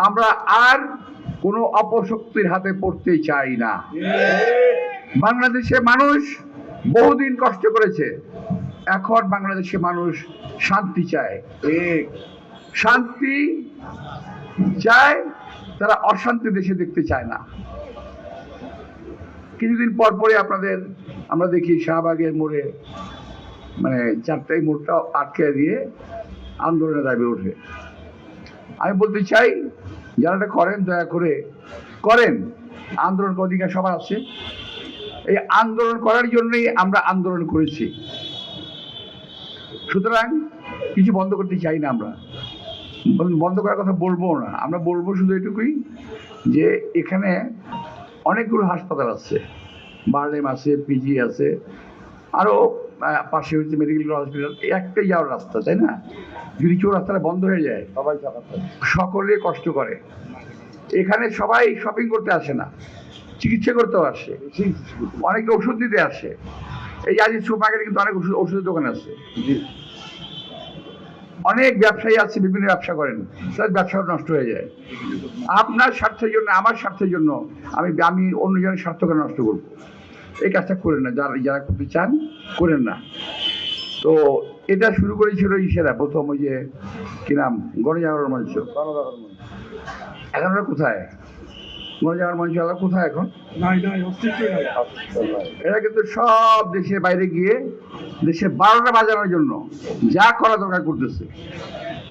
আমরা আর কোনো অপশক্তির হাতে পড়তে চাই না। বাংলাদেশে মানুষ বহুদিন কষ্ট করেছে, এখন বাংলাদেশে মানুষ শান্তি চায়। শান্তি চায়, তারা অশান্তি দেশে দেখতে চায় না। কিছুদিন পর পরে আমরা দেখি শাহবাগের মোড়ে মানে চারটাই মোড়টা আটকে দিয়ে আন্দোলনের দাবি ওঠে। আমি বলতে চাই, যারা এটা করেন দয়া করে করেন, আন্দোলন অধিকার সবার আছে। এই আন্দোলন করার জন্যই আমরা আন্দোলন করেছি। সুতরাং কিছু বন্ধ করতে চাই না, আমরা বন্ধ করার কথা বলবো না। আমরা বলবো শুধু এটুকুই যে এখানে অনেকগুলো হাসপাতাল আছে, বারলেম আছে, পিজি আছে, আরও পাশে হচ্ছে মেডিকেল হসপিটাল, একটাই যাওয়ার রাস্তা, তাই না? যদি কেউ রাস্তাটা বন্ধ হয়ে যায় সকলে কষ্ট করে। এখানে সবাই শপিং করতে আসে না, চিকিৎসা করতেও আসে, অনেকে ওষুধ দিতে আসে। এই আজ সুপারমার্কেটে কিন্তু অনেক ওষুধের দোকান আছে, অনেক ব্যবসায়ী আছে, বিভিন্ন ব্যবসা করেন, তার ব্যবসা নষ্ট হয়ে যায়। আপনার স্বার্থের জন্য, আমার স্বার্থের জন্য আমি অন্যজনের স্বার্থকে নষ্ট করবো, এই কাজটা করেন না। যারা করতে চান করেন না। তো এটা শুরু করেছিল ইসেরা, প্রথম ওই যে কি নাম, গণজাগরণ মঞ্চ। এখন ওরা কোথায়? গণজাগরণ মঞ্চ আলাদা কোথায় এখন? এরা কিন্তু সব দেশের বাইরে গিয়ে দেশে 12টা বাজানোর জন্য যা করা দরকার করতেছে।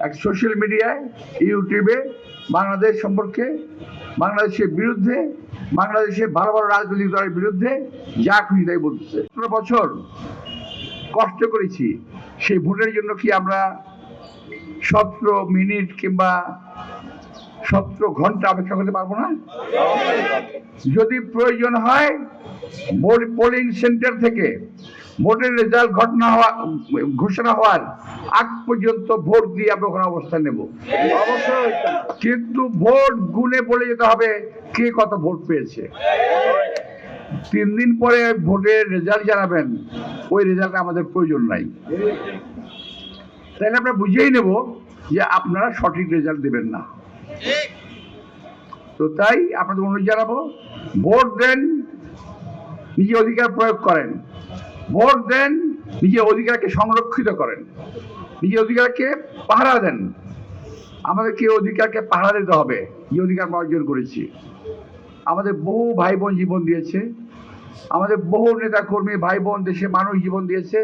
এক সোশ্যাল মিডিয়ায়, ইউটিউবে বাংলাদেশ সম্পর্কে, বাংলাদেশের বিরুদ্ধে, বাংলাদেশের ভালো ভালো রাজনৈতিক দলের বিরুদ্ধে যা খুশি তাই বলতেছে। 17 বছর কষ্ট করেছি, সেই ভোটের জন্য কি আমরা 17 মিনিট কিংবা 17 ঘন্টা অপেক্ষা করতে পারবো না? যদি প্রয়োজন হয় পোলিং সেন্টার থেকে ভোটের রেজাল্ট ঘোষণা হওয়ার আগ পর্যন্ত ভোট দিয়ে আমরা ওখানে অবস্থান নেব। কিন্তু ভোট গুনে বলে যেতে হবে কে কত ভোট পেয়েছে। 3 দিন পরে ভোটের রেজাল্ট জানাবেন, ওই রেজাল্ট আমাদের প্রয়োজন নাই। তাহলে আমরা বুঝেই নেব যে আপনারা সঠিক রেজাল্ট দেবেন না। তো তাই আপনাদের অনুরোধ জানাবো, ভোট দেন, নিজের অধিকার প্রয়োগ করেন। ভোট দেন, নিজের অধিকারকে সংরক্ষিত করেন, নিজের অধিকারকে পাহারা দেন। আমাদেরকে অধিকারকে পাহারা দিতে হবে, যে অধিকার আমরা অর্জন করেছি। আমাদের বহু ভাই বোন জীবন দিয়েছে, আমাদের বহু নেতা কর্মী ভাই বোন, দেশে মানুষ জীবন দিয়েছে।